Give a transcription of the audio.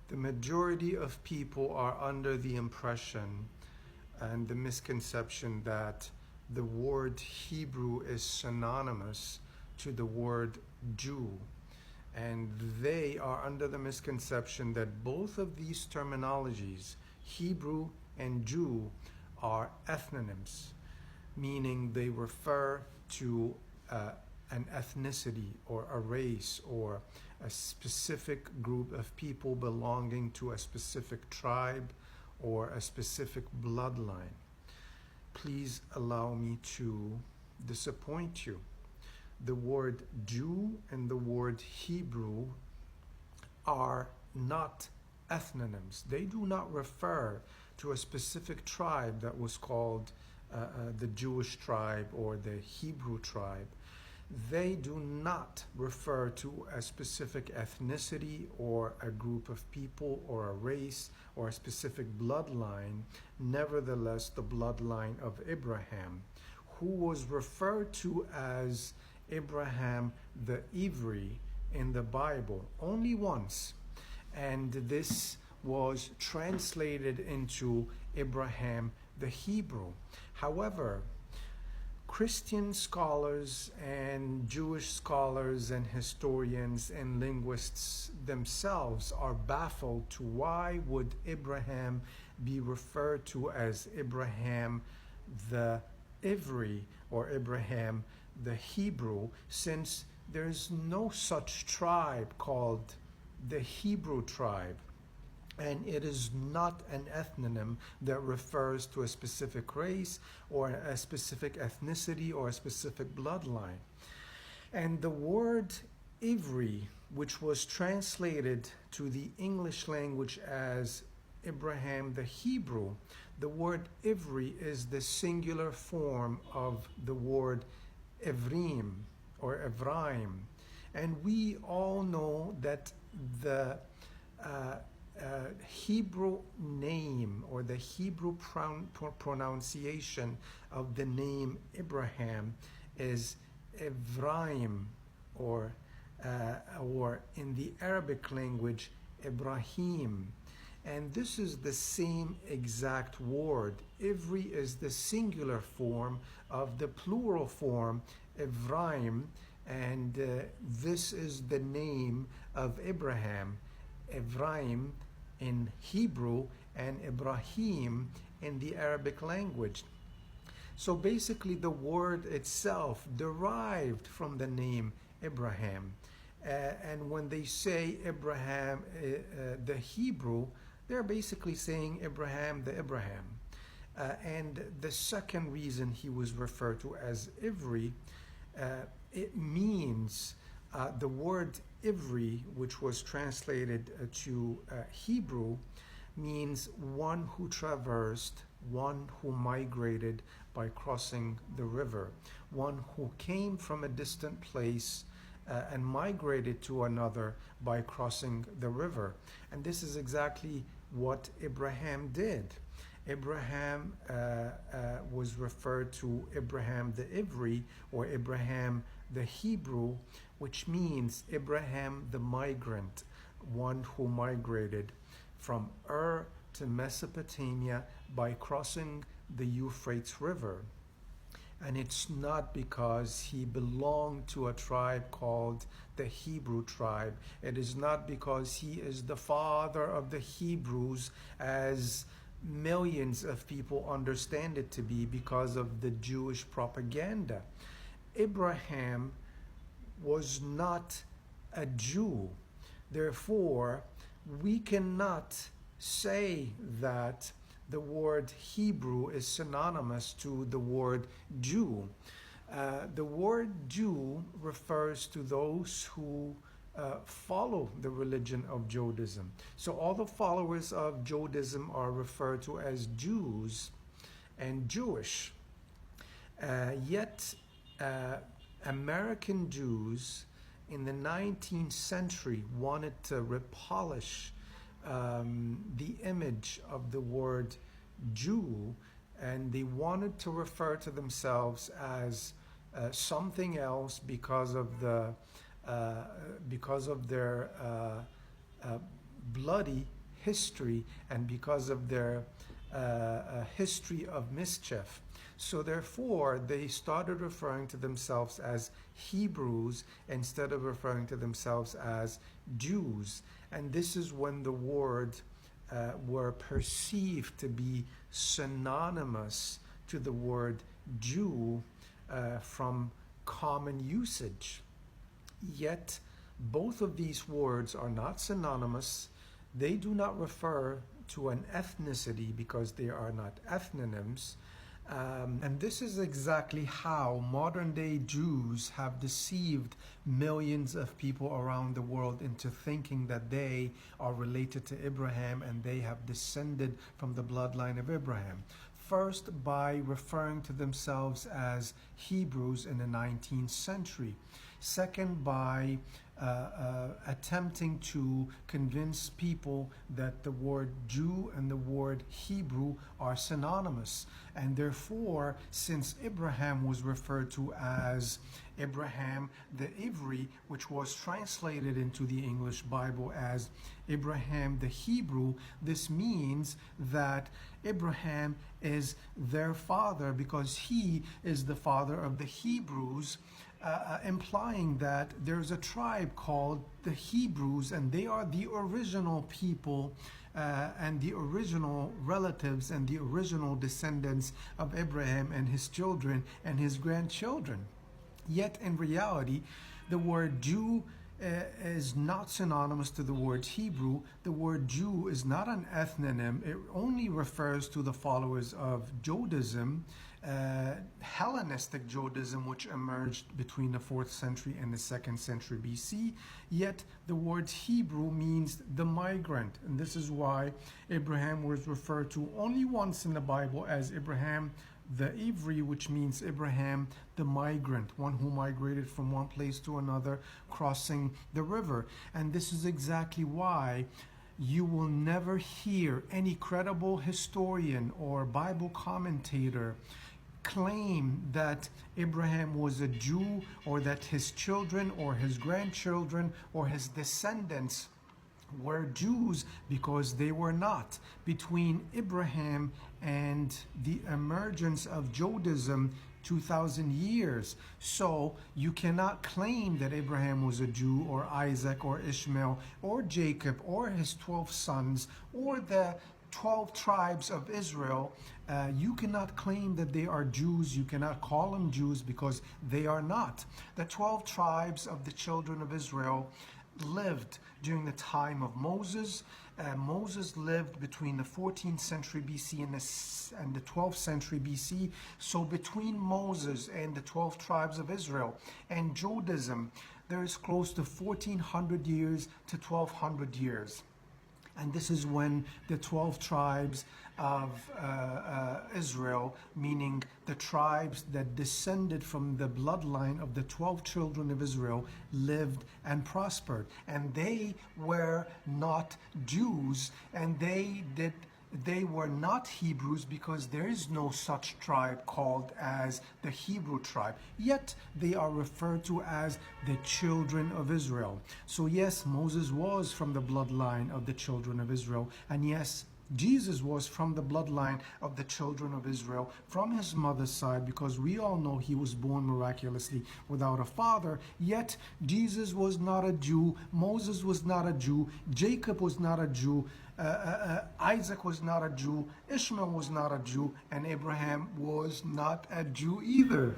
The majority of people are under the impression and the misconception that the word Hebrew is synonymous to the word Jew. And they are under the misconception that both of these terminologies, Hebrew and Jew, are ethnonyms, meaning they refer to an ethnicity or a race or a specific group of people belonging to a specific tribe or a specific bloodline. Please allow me to disappoint you. The word Jew and the word Hebrew are not ethnonyms. They do not refer to a specific tribe that was called the Jewish tribe or the Hebrew tribe. They do not refer to a specific ethnicity or a group of people or a race or a specific bloodline. Nevertheless, the bloodline of Abraham, who was referred to as Abraham the Ivri in the Bible only once, and this was translated into Abraham the Hebrew. However, Christian scholars and Jewish scholars and historians and linguists themselves are baffled to why would Abraham be referred to as Abraham the Ivri or Abraham the Hebrew, since there's no such tribe called the Hebrew tribe. And it is not an ethnonym that refers to a specific race or a specific ethnicity or a specific bloodline. And the word Ivri, which was translated to the English language as Abraham the Hebrew, the word Ivri is the singular form of the word Evrim or Ephraim. And we all know that the Hebrew name or the Hebrew pronunciation of the name Abraham is Ephraim, or in the Arabic language Ibrahim. And this is the same exact word. Ivri is the singular form of the plural form Ephraim, and this is the name of Abraham. Ephraim in Hebrew and Ibrahim in the Arabic language. So basically the word itself derived from the name Abraham. And when they say Abraham the Hebrew, they're basically saying Abraham the Abraham. And the second reason he was referred to as Ivri, it means the word Ivri, which was translated to Hebrew, means one who traversed, one who migrated by crossing the river, one who came from a distant place and migrated to another by crossing the river. And this is exactly what Abraham did. Abraham was referred to Abraham the Ivri or Abraham the Hebrew, which means Abraham the migrant, one who migrated from Ur to Mesopotamia by crossing the Euphrates River. And it's not because he belonged to a tribe called the Hebrew tribe. It is not because he is the father of the Hebrews, as millions of people understand it to be because of the Jewish propaganda. Abraham was not a Jew. Therefore, we cannot say that the word Hebrew is synonymous to the word Jew. The word Jew refers to those who follow the religion of Judaism. So all the followers of Judaism are referred to as Jews and Jewish. Yet American Jews in the 19th century wanted to repolish the image of the word Jew, and they wanted to refer to themselves as something else because of their bloody history and because of their history of mischief. So therefore, they started referring to themselves as Hebrews instead of referring to themselves as Jews. And this is when the word were perceived to be synonymous to the word Jew from common usage. Yet, both of these words are not synonymous. They do not refer to an ethnicity because they are not ethnonyms. And this is exactly how modern day Jews have deceived millions of people around the world into thinking that they are related to Abraham and they have descended from the bloodline of Abraham. First, by referring to themselves as Hebrews in the 19th century. Second, by attempting to convince people that the word Jew and the word Hebrew are synonymous. And therefore, since Abraham was referred to as Abraham the Ivri, which was translated into the English Bible as Abraham the Hebrew, this means that Abraham is their father because he is the father of the Hebrews. Implying that there's a tribe called the Hebrews and they are the original people and the original relatives and the original descendants of Abraham and his children and his grandchildren. Yet in reality, the word Jew is not synonymous to the word Hebrew. The word Jew is not an ethnonym. It only refers to the followers of Judaism, Hellenistic Judaism, which emerged between the 4th century and the 2nd century BC. Yet the word Hebrew means the migrant. And this is why Abraham was referred to only once in the Bible as Abraham the Ivri, which means Abraham the migrant, one who migrated from one place to another, crossing the river. And this is exactly why you will never hear any credible historian or Bible commentator claim that Abraham was a Jew or that his children or his grandchildren or his descendants were Jews, because they were not. Between Abraham and the emergence of Judaism, 2,000 years. So you cannot claim that Abraham was a Jew or Isaac or Ishmael or Jacob or his 12 sons or the 12 tribes of Israel. You cannot claim that they are Jews. You cannot call them Jews because they are not. The 12 tribes of the children of Israel lived during the time of Moses. Moses lived between the 14th century BC and the 12th century BC. So between Moses and the 12 tribes of Israel and Judaism, there is close to 1400 years to 1200 years. And this is when the 12 tribes of Israel, meaning the tribes that descended from the bloodline of the 12 children of Israel, lived and prospered. And they were not Jews, and they were not Hebrews because there is no such tribe called as the Hebrew tribe. Yet they are referred to as the children of Israel. So yes, Moses was from the bloodline of the children of Israel. And yes, Jesus was from the bloodline of the children of Israel from his mother's side, because we all know he was born miraculously without a father. Yet Jesus was not a Jew, Moses was not a Jew, Jacob was not a Jew, Isaac was not a Jew, Ishmael was not a Jew, and Abraham was not a Jew either.